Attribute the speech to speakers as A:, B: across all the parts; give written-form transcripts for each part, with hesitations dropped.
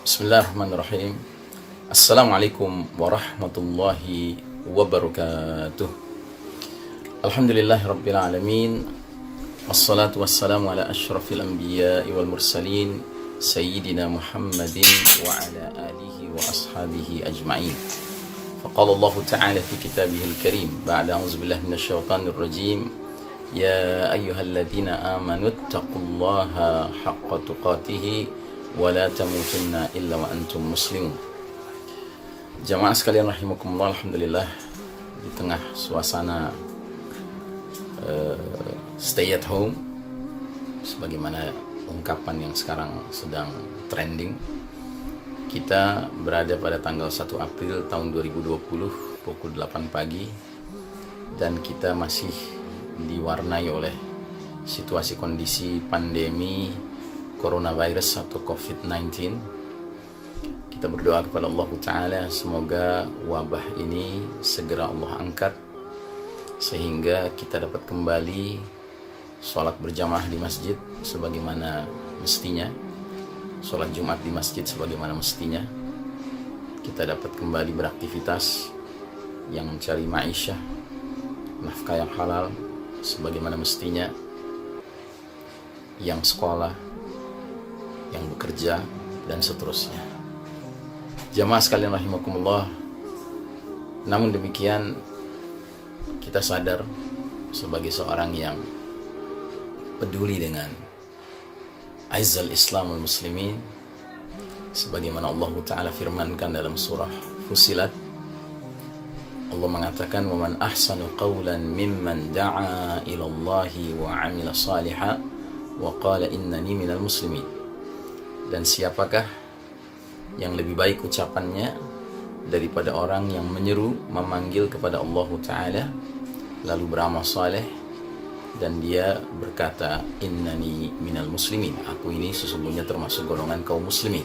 A: Bismillahirrahmanirrahim. Assalamualaikum warahmatullahi wabarakatuh. Alhamdulillahi rabbil alamin. Wassalatu wassalamu ala ashrafil anbiya'i wal mursalin Sayyidina Muhammadin wa ala alihi wa ashabihi ajma'in. Faqala Allah ta'ala fi kitabihil karim ba'da a'udzu billahi minasyaitonir rajim. Ya ayyuhalladzina amanu taqullaha haqqa tuqatih wa la tamutunna illa wa antum muslimun. Jamaah sekalian rahimakumullah, alhamdulillah di tengah suasana stay at home sebagaimana ungkapan yang sekarang sedang trending, kita berada pada tanggal 1 April tahun 2020 pukul 8 pagi dan kita masih diwarnai oleh situasi kondisi pandemi coronavirus atau COVID-19. Kita berdoa kepada Allah Ta'ala semoga wabah ini segera Allah angkat sehingga kita dapat kembali sholat berjamaah di masjid sebagaimana mestinya, sholat Jumat di masjid sebagaimana mestinya. Kita dapat kembali beraktivitas yang mencari ma'isyah, nafkah yang halal sebagaimana mestinya, yang sekolah, yang bekerja, dan seterusnya. Jamaah sekalian rahimakumullah, namun demikian kita sadar sebagai seorang yang peduli dengan aizzal Islam wal muslimin, sebagaimana Allah Ta'ala firmankan dalam surah Fussilat. Allah mengatakan, "Wa man ahsanu qawlan mimman da'a ila Allahi wa 'amila shalihan wa qala innani minal muslimin." Dan siapakah yang lebih baik ucapannya daripada orang yang menyeru, memanggil kepada Allah Ta'ala lalu beramal saleh dan dia berkata, innani minal muslimin, aku ini sesungguhnya termasuk golongan kaum muslimin.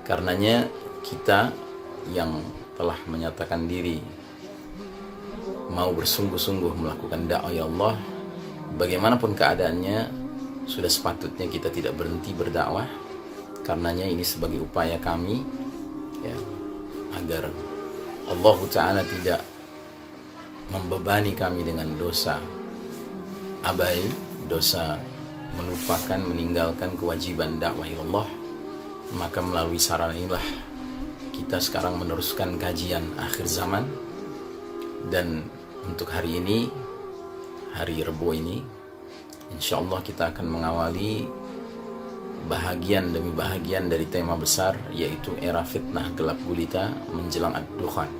A: Karenanya kita yang telah menyatakan diri mau bersungguh-sungguh melakukan dakwah Allah, bagaimanapun keadaannya, sudah sepatutnya kita tidak berhenti berdakwah. Karenanya ini sebagai upaya kami ya, agar Allah Ta'ala tidak membebani kami dengan dosa abai, dosa melupakan, meninggalkan kewajiban dakwah Allah. Maka melalui sarana inilah kita sekarang meneruskan kajian akhir zaman. Dan untuk hari ini, hari Rebo ini, insya Allah kita akan mengawali bahagian demi bahagian dari tema besar, yaitu era fitnah gelap gulita menjelang ad-dukhan.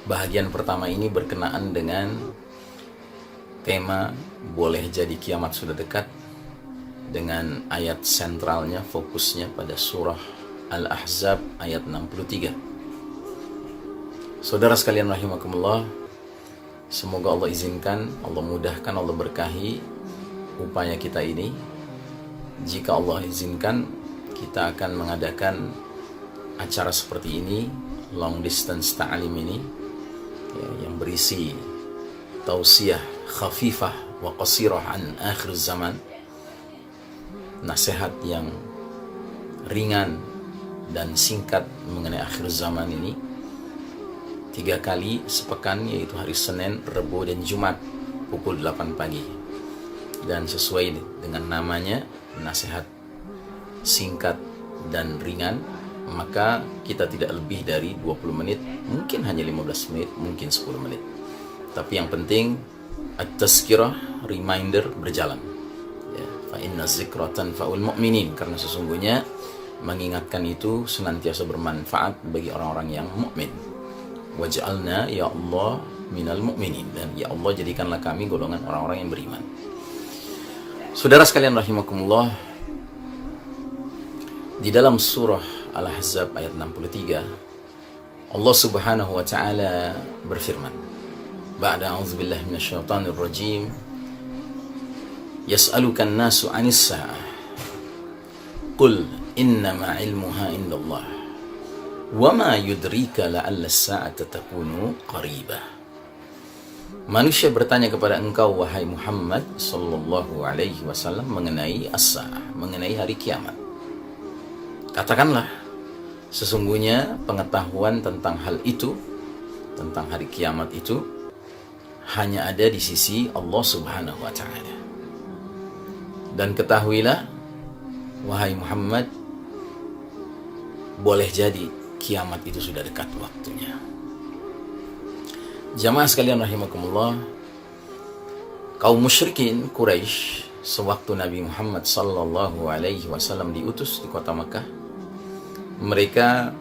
A: Bahagian pertama ini berkenaan dengan tema boleh jadi kiamat sudah dekat, dengan ayat sentralnya, fokusnya pada surah Al-Ahzab ayat 63. Saudara sekalian rahimakumullah, semoga Allah izinkan, Allah mudahkan, Allah berkahi upaya kita ini. Jika Allah izinkan, kita akan mengadakan acara seperti ini, long distance ta'lim ini ya, yang berisi tausiah khafifah wa qasirah an akhir zaman, nasihat yang ringan dan singkat mengenai akhir zaman ini, 3 kali sepekan, yaitu hari Senin, Rebo, dan Jumat pukul 8 pagi. Dan sesuai dengan namanya, nasihat singkat dan ringan, maka kita tidak lebih dari 20 menit, mungkin hanya 15 menit, mungkin 10 menit. Tapi yang penting at-tazkirah, reminder berjalan ya, fa inna zikra tanfa'ul mu'minin, karena sesungguhnya mengingatkan itu senantiasa bermanfaat bagi orang-orang yang mukmin. Waj'alna ya Allah minal mu'minin, dan ya Allah jadikanlah kami golongan orang-orang yang beriman. Saudara sekalian rahimakumullah, di dalam surah Al-Ahzab ayat 63, Allah Subhanahu wa Ta'ala berfirman, ba'da a'udzubillahi minasyaitonir rajim, yas'alukan nasu 'anis sa'ah qul innama 'ilmuha indallah wa ma yudrika la'alla as-sa'ata takunu qaribah. Manusia bertanya kepada engkau, wahai Muhammad sallallahu alaihi wasallam, mengenai as-sa'ah, mengenai hari kiamat. Katakanlah, sesungguhnya pengetahuan tentang hal itu, tentang hari kiamat itu, hanya ada di sisi Allah Subhanahu wa Ta'ala. Dan ketahuilah, wahai Muhammad, boleh jadi kiamat itu sudah dekat waktunya. Jamaah sekalian rahimakumullah, kaum musyrikin Quraisy sewaktu Nabi Muhammad sallallahu alaihi wasallam diutus di kota Makkah, mereka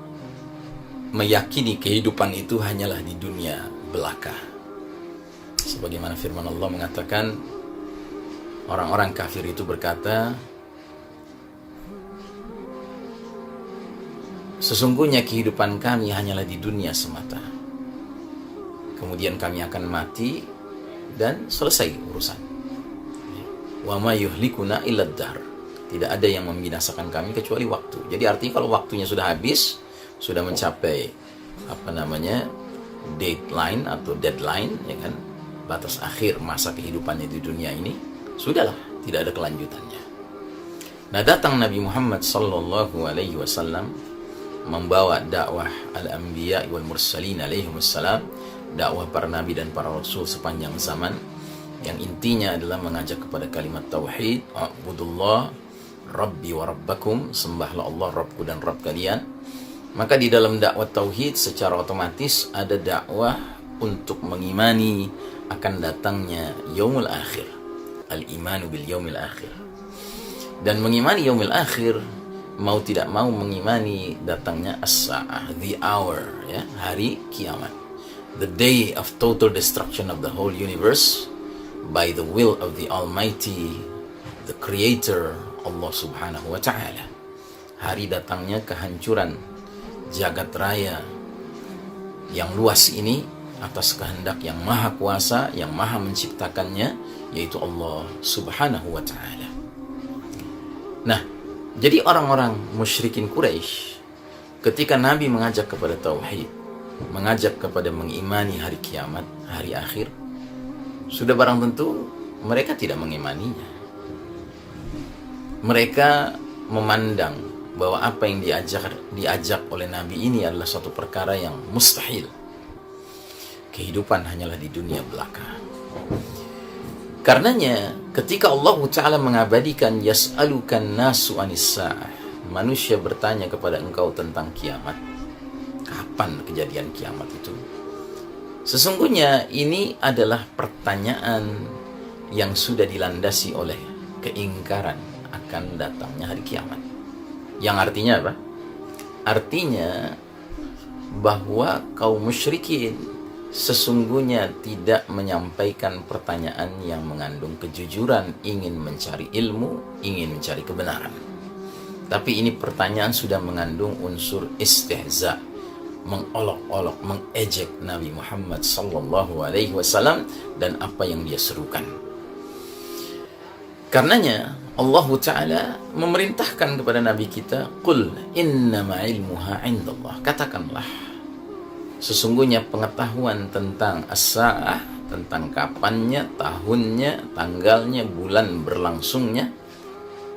A: meyakini kehidupan itu hanyalah di dunia belaka. Sebagaimana firman Allah mengatakan, orang-orang kafir itu berkata, sesungguhnya kehidupan kami hanyalah di dunia semata. Kemudian kami akan mati dan selesai urusan. Wa ma yuhlikuna illa ad-dahr. Tidak ada yang membinasakan kami kecuali waktu. Jadi artinya kalau waktunya sudah habis, sudah mencapai deadline atau deadline, ya kan, batas akhir masa kehidupannya di dunia ini, sudahlah, tidak ada kelanjutannya. Nah, datang Nabi Muhammad sallallahu alaihi wasallam membawa dakwah al-anbiya wal mursalin alaihimussalam, dakwah para nabi dan para rasul sepanjang zaman, yang intinya adalah mengajak kepada kalimat tauhid, a'budullah rabbi wa rabbakum, sembahlah Allah Rabbku dan Rabb kalian. Maka di dalam dakwah tauhid secara otomatis ada dakwah untuk mengimani akan datangnya yaumul akhir, al-imanu bil yaumil akhir. Dan mengimani yaumil akhir, mau tidak mau mengimani datangnya as-sa'ah, the hour, ya, hari kiamat, the day of total destruction of the whole universe by the will of the Almighty, the Creator, Allah Subhanahu wa Ta'ala. Hari datangnya kehancuran jagat raya yang luas ini atas kehendak yang maha kuasa, yang maha menciptakannya, yaitu Allah Subhanahu wa Ta'ala. Nah, jadi orang-orang musyrikin Quraisy ketika Nabi mengajak kepada tauhid, mengajak kepada mengimani hari kiamat, hari akhir, sudah barang tentu mereka tidak mengimaninya. Mereka memandang bahwa apa yang diajak oleh Nabi ini adalah suatu perkara yang mustahil. Kehidupan hanyalah di dunia belaka. Karenanya ketika Allah Ta'ala mengabadikan yas'alukan nasu anis sa'ah, manusia bertanya kepada engkau tentang kiamat, kapan kejadian kiamat itu? Sesungguhnya ini adalah pertanyaan yang sudah dilandasi oleh keingkaran akan datangnya hari kiamat. Yang artinya apa? Artinya bahwa kaum musyrikin sesungguhnya tidak menyampaikan pertanyaan yang mengandung kejujuran, ingin mencari ilmu, ingin mencari kebenaran. Tapi ini pertanyaan sudah mengandung unsur istihza, mengolok-olok, mengejek Nabi Muhammad sallallahu alaihi wasallam dan apa yang dia serukan. Karenanya Allah Ta'ala memerintahkan kepada Nabi kita, Qul innama ilmuha indallah. Katakanlah, sesungguhnya pengetahuan tentang as-sa'ah, tentang kapannya, tahunnya, tanggalnya, bulan berlangsungnya,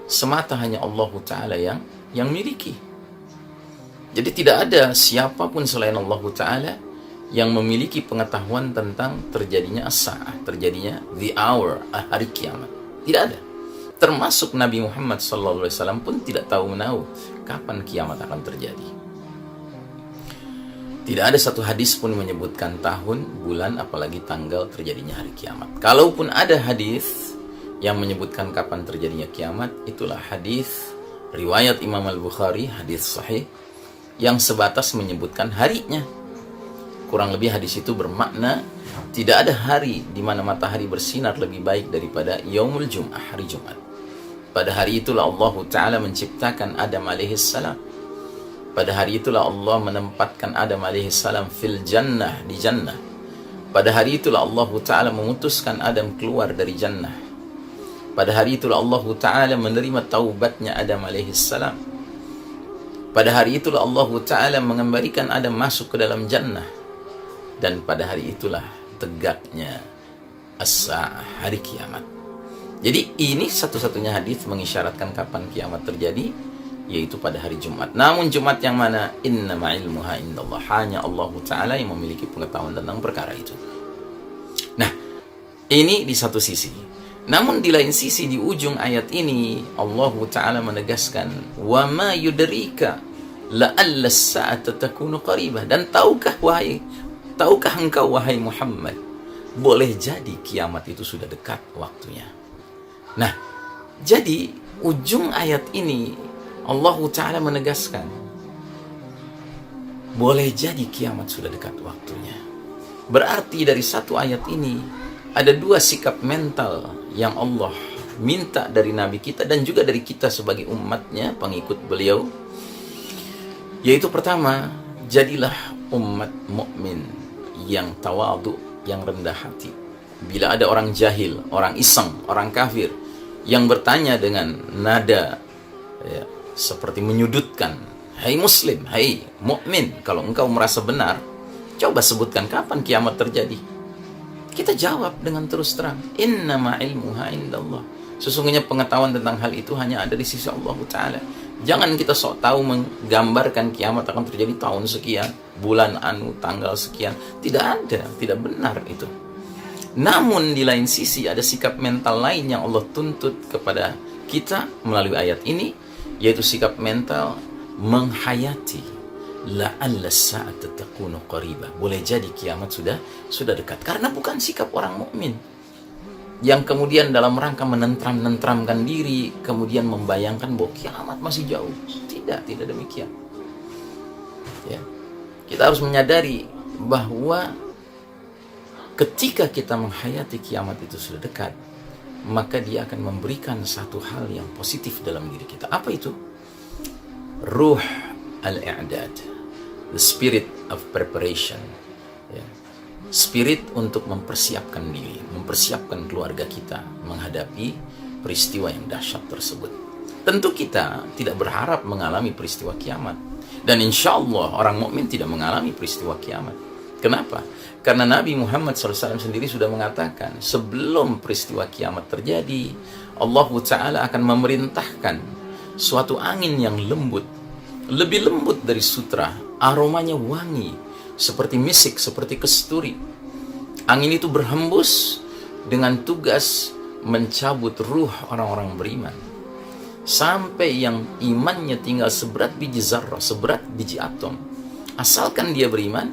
A: semata hanya Allah Ta'ala yang miliki. Jadi tidak ada siapapun selain Allah Ta'ala yang memiliki pengetahuan tentang terjadinya as-sa'ah, terjadinya the hour, hari kiamat. Tidak ada. Termasuk Nabi Muhammad SAW pun tidak tahu menahu kapan kiamat akan terjadi. Tidak ada satu hadis pun menyebutkan tahun, bulan, apalagi tanggal terjadinya hari kiamat. Kalaupun ada hadis yang menyebutkan kapan terjadinya kiamat, itulah hadis riwayat Imam Al-Bukhari, hadis sahih, yang sebatas menyebutkan harinya. Kurang lebih hadis itu bermakna tidak ada hari di mana matahari bersinar lebih baik daripada Yaumul Jum'ah, hari Jumat. Pada hari itulah Allah Ta'ala menciptakan Adam alaihissalam. Pada hari itulah Allah menempatkan Adam alaihissalam fil jannah, di jannah. Pada hari itulah Allah Ta'ala memutuskan Adam keluar dari jannah. Pada hari itulah Allah Ta'ala menerima taubatnya Adam alaihissalam. Pada hari itulah Allah Ta'ala mengembalikan Adam masuk ke dalam jannah. Dan pada hari itulah tegaknya as-sa'ah, hari kiamat. Jadi ini satu-satunya hadis mengisyaratkan kapan kiamat terjadi, yaitu pada hari Jumat. Namun Jumat yang mana? Innama ilmuha indallah. Hanya Allah Ta'ala yang memiliki pengetahuan tentang perkara itu. Nah, ini di satu sisi. Namun di lain sisi, di ujung ayat ini Allah Ta'ala menegaskan, wa ma yudrika la'alla as-sa'ata takunu qaribah. Dan tahukah engkau wahai Muhammad, boleh jadi kiamat itu sudah dekat waktunya. Nah, jadi ujung ayat ini Allah Ta'ala menegaskan, boleh jadi kiamat sudah dekat waktunya. Berarti dari satu ayat ini ada dua sikap mental yang Allah minta dari Nabi kita dan juga dari kita sebagai umatnya, pengikut beliau. Yaitu pertama, jadilah umat mukmin yang tawadhu, yang rendah hati. Bila ada orang jahil, orang iseng, orang kafir yang bertanya dengan nada seperti menyudutkan, hai muslim, hai mukmin, kalau engkau merasa benar, coba sebutkan kapan kiamat terjadi. Kita jawab dengan terus terang, innama ilmuha indallah. Sesungguhnya pengetahuan tentang hal itu hanya ada di sisi Allah Ta'ala. Jangan kita sok tahu menggambarkan kiamat akan terjadi tahun sekian, bulan anu, tanggal sekian. Tidak ada, tidak benar itu. Namun di lain sisi ada sikap mental lain yang Allah tuntut kepada kita melalui ayat ini, yaitu sikap mental menghayati. La'alla as-sa'ata takunu qaribah. Boleh jadi kiamat sudah dekat. Karena bukan sikap orang mukmin yang kemudian dalam rangka menentram-nentramkan diri, kemudian membayangkan bahwa kiamat masih jauh. Tidak demikian. Ya. Kita harus menyadari bahwa ketika kita menghayati kiamat itu sudah dekat, maka dia akan memberikan satu hal yang positif dalam diri kita. Apa itu? Ruh al-i'dad, the spirit of preparation, ya. Spirit untuk mempersiapkan diri, mempersiapkan keluarga kita menghadapi peristiwa yang dahsyat tersebut. Tentu kita tidak berharap mengalami peristiwa kiamat, dan insya Allah orang mukmin tidak mengalami peristiwa kiamat. Kenapa? Karena Nabi Muhammad SAW sendiri sudah mengatakan, sebelum peristiwa kiamat terjadi, Allah Ta'ala akan memerintahkan suatu angin yang lembut, lebih lembut dari sutra, aromanya wangi, seperti misik, seperti kesturi. Angin itu berhembus dengan tugas mencabut ruh orang-orang beriman. Sampai yang imannya tinggal seberat biji zarrah, seberat biji atom. Asalkan dia beriman,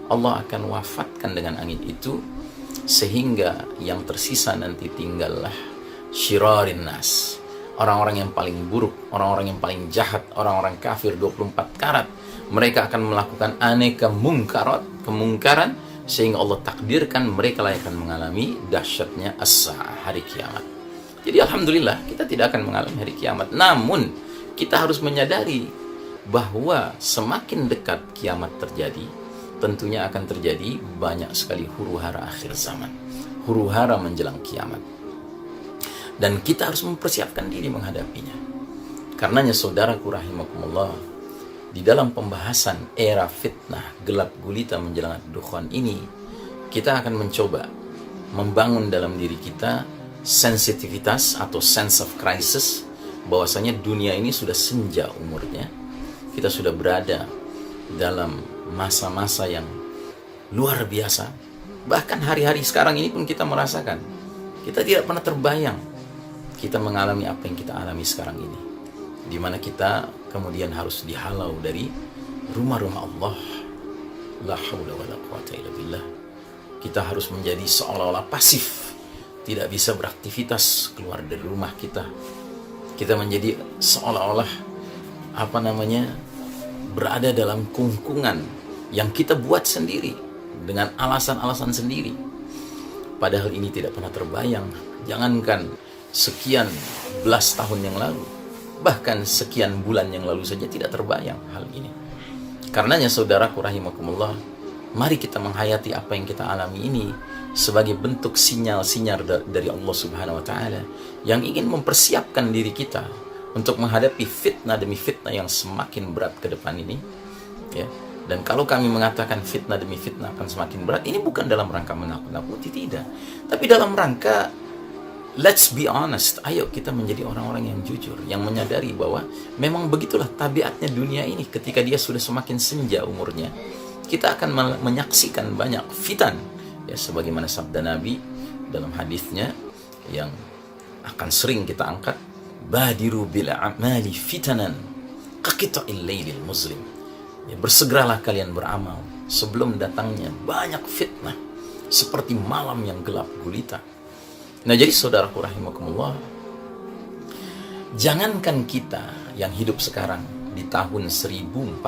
A: Allah akan wafatkan dengan angin itu, sehingga yang tersisa nanti tinggallah syirarin nas, orang-orang yang paling buruk, orang-orang yang paling jahat, orang-orang kafir 24 karat. Mereka akan melakukan aneka kemungkaran, sehingga Allah takdirkan mereka lah akan mengalami dahsyatnya as-sa'ah, hari kiamat. Jadi alhamdulillah kita tidak akan mengalami hari kiamat. Namun kita harus menyadari bahwa semakin dekat kiamat terjadi, tentunya akan terjadi banyak sekali huru-hara akhir zaman, huru-hara menjelang kiamat. Dan kita harus mempersiapkan diri menghadapinya. Karenanya saudaraku rahimakumullah, di dalam pembahasan era fitnah gelap gulita menjelang dukhan ini, kita akan mencoba membangun dalam diri kita sensitivitas atau sense of crisis, bahwasanya dunia ini sudah senja umurnya. Kita sudah berada dalam masa-masa yang luar biasa. Bahkan hari-hari sekarang ini pun kita merasakan, kita tidak pernah terbayang kita mengalami apa yang kita alami sekarang ini, di mana kita kemudian harus dihalau dari rumah-rumah Allah. La haula wala quwata illa billah. Kita harus menjadi seolah-olah pasif, tidak bisa beraktivitas keluar dari rumah kita. Kita menjadi seolah-olah berada dalam kungkungan yang kita buat sendiri dengan alasan-alasan sendiri. Padahal ini tidak pernah terbayang. Jangankan sekian belas tahun yang lalu, bahkan sekian bulan yang lalu saja tidak terbayang hal ini. Karenanya saudaraku rahimakumullah, mari kita menghayati apa yang kita alami ini sebagai bentuk sinyal-sinyal dari Allah Subhanahu wa taala yang ingin mempersiapkan diri kita untuk menghadapi fitnah demi fitnah yang semakin berat ke depan ini, ya. Dan kalau kami mengatakan fitnah demi fitnah akan semakin berat, ini bukan dalam rangka menakut-nakuti, tidak, tapi dalam rangka Let's be honest, ayo kita menjadi orang-orang yang jujur, yang menyadari bahwa memang begitulah tabiatnya dunia ini. Ketika dia sudah semakin senja umurnya, kita akan menyaksikan banyak fitan, ya, sebagaimana sabda Nabi dalam hadisnya yang akan sering kita angkat, badiru bil a'mali fitanan kaqita'il lailil muslim, ya, bersegeralah kalian beramal sebelum datangnya banyak fitnah seperti malam yang gelap gulita. Nah, jadi saudaraku rahimakumullah, jangankan kita yang hidup sekarang di tahun 1441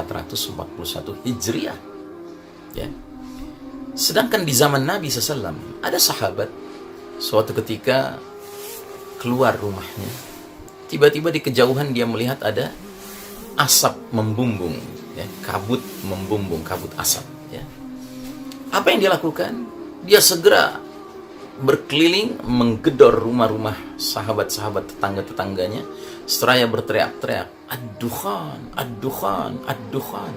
A: Hijriah, ya, sedangkan di zaman Nabi SAW ada sahabat suatu ketika keluar rumahnya, tiba-tiba di kejauhan dia melihat ada asap membumbung, ya, kabut membumbung, kabut asap, ya. Apa yang dia lakukan? Dia segera berkeliling menggedor rumah-rumah sahabat-sahabat tetangga-tetangganya seraya berteriak-teriak, ad-dukhan, ad-dukhan, ad-dukhan.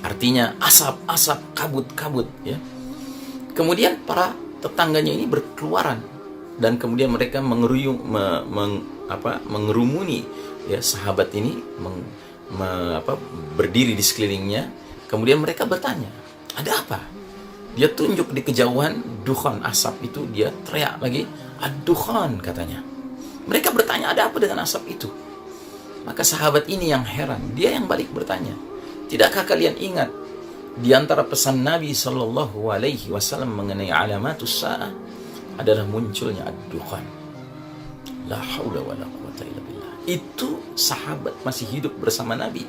A: Artinya asap-asap, kabut-kabut, ya. Kemudian para tetangganya ini berkeluaran dan kemudian mereka mengerumuni, ya, sahabat ini, berdiri di sekelilingnya. Kemudian mereka bertanya, ada apa? Dia tunjuk di kejauhan dukhan, asap itu, dia teriak lagi, ad-dukhan, katanya. Mereka bertanya, ada apa dengan asap itu? Maka sahabat ini yang heran, dia yang balik bertanya, tidakkah kalian ingat di antara pesan Nabi Shallallahu Alaihi Wasallam mengenai alamatus sa'ah adalah munculnya ad-dukhan? La haula wala quwata illa billah. Itu sahabat masih hidup bersama Nabi.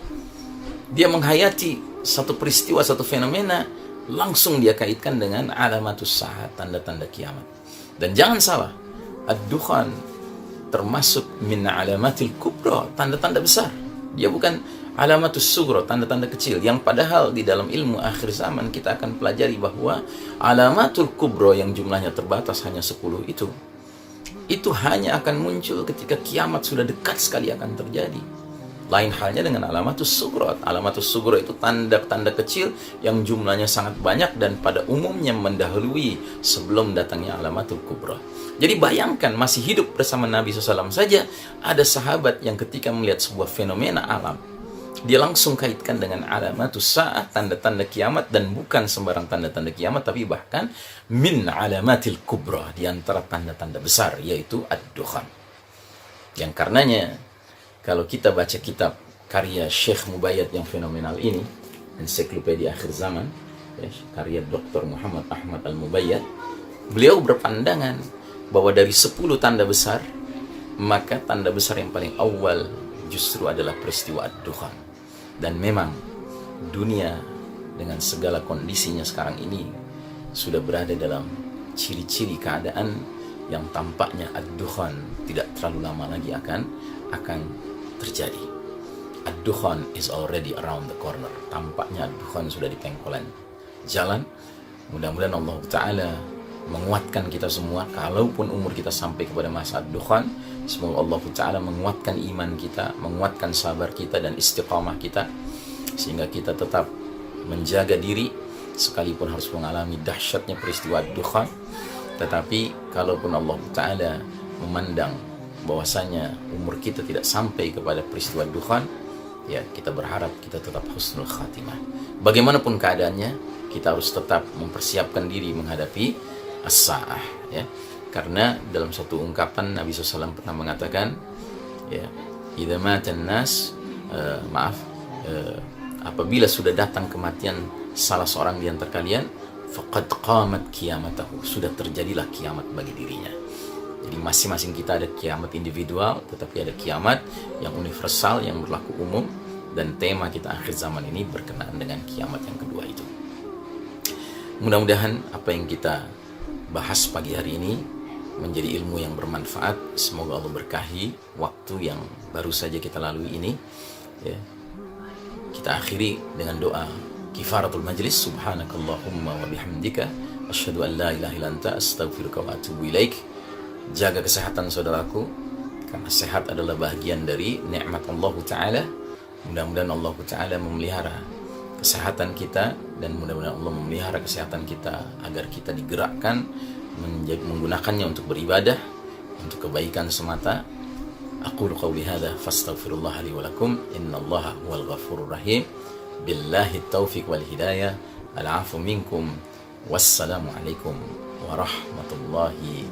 A: Dia menghayati satu peristiwa, satu fenomena, langsung dia kaitkan dengan alamatus sa'ah, tanda-tanda kiamat. Dan jangan salah, ad-dukhan termasuk min alamatil kubra, tanda-tanda besar. Dia bukan alamatus sughra, tanda-tanda kecil, yang padahal di dalam ilmu akhir zaman kita akan pelajari bahwa alamatul kubra yang jumlahnya terbatas hanya 10 itu hanya akan muncul ketika kiamat sudah dekat sekali akan terjadi. Lain halnya dengan alamatus sughra. Alamatus sughra itu tanda-tanda kecil yang jumlahnya sangat banyak dan pada umumnya mendahului sebelum datangnya alamatul kubra. Jadi bayangkan, masih hidup bersama Nabi SAW saja ada sahabat yang ketika melihat sebuah fenomena alam, dia langsung kaitkan dengan alamatus sa'ah, tanda-tanda kiamat, dan bukan sembarang tanda-tanda kiamat, tapi bahkan min alamatil kubra, di antara tanda-tanda besar, yaitu ad-dukhan. Yang karenanya kalau kita baca kitab karya Syekh Mubayyad yang fenomenal ini, Ensiklopedia Akhir Zaman, ya, karya Dr. Muhammad Ahmad Al-Mubayyad, beliau berpandangan bahwa dari 10 tanda besar, maka tanda besar yang paling awal justru adalah peristiwa ad-dukhan. Dan memang dunia dengan segala kondisinya sekarang ini sudah berada dalam ciri-ciri keadaan yang tampaknya ad-dukhan tidak terlalu lama lagi akan terjadi. Ad-dukhan is already around the corner. Tampaknya ad-dukhan sudah di pengkolan jalan. Mudah-mudahan Allah Ta'ala menguatkan kita semua. Kalaupun umur kita sampai kepada masa ad-dukhan, semoga Allah Ta'ala menguatkan iman kita, menguatkan sabar kita dan istiqamah kita, sehingga kita tetap menjaga diri sekalipun harus mengalami dahsyatnya peristiwa ad-dukhan. Tetapi kalaupun Allah Ta'ala memandang bahwasanya umur kita tidak sampai kepada peristiwa dukhan, ya, kita berharap kita tetap husnul khatimah. Bagaimanapun keadaannya, kita harus tetap mempersiapkan diri menghadapi as-sa'ah, ya. Karena dalam satu ungkapan Nabi SAW pernah mengatakan, ya, idza matan nas, apabila sudah datang kematian salah seorang di antara kalian, faqad qamat qiyamatahu, sudah terjadilah kiamat bagi dirinya. Jadi masing-masing kita ada kiamat individual, tetapi ada kiamat yang universal, yang berlaku umum, dan tema kita akhir zaman ini berkenaan dengan kiamat yang kedua itu. Mudah-mudahan apa yang kita bahas pagi hari ini menjadi ilmu yang bermanfaat. Semoga Allah berkahi waktu yang baru saja kita lalui ini, ya. Kita akhiri dengan doa kifaratul majlis. Subhanakallahumma wa bihamdika asyhadu an la ilaha illa anta astaghfiruka wa atubu ilaik. Jaga kesehatan saudaraku, karena sehat adalah bagian dari nikmat Allah Ta'ala. Mudah-mudahan Allah Ta'ala memelihara kesehatan kita, dan mudah-mudahan Allah memelihara kesehatan kita agar kita digerakkan menggunakannya untuk beribadah, untuk kebaikan semata. Aqulu qawli hadha fastaghfirullah li wa lakum innallaha huwal ghafurur rahim. Billahi taufiq wal hidayah. Al-afu minkum. Wassalamu alaikum warahmatullahi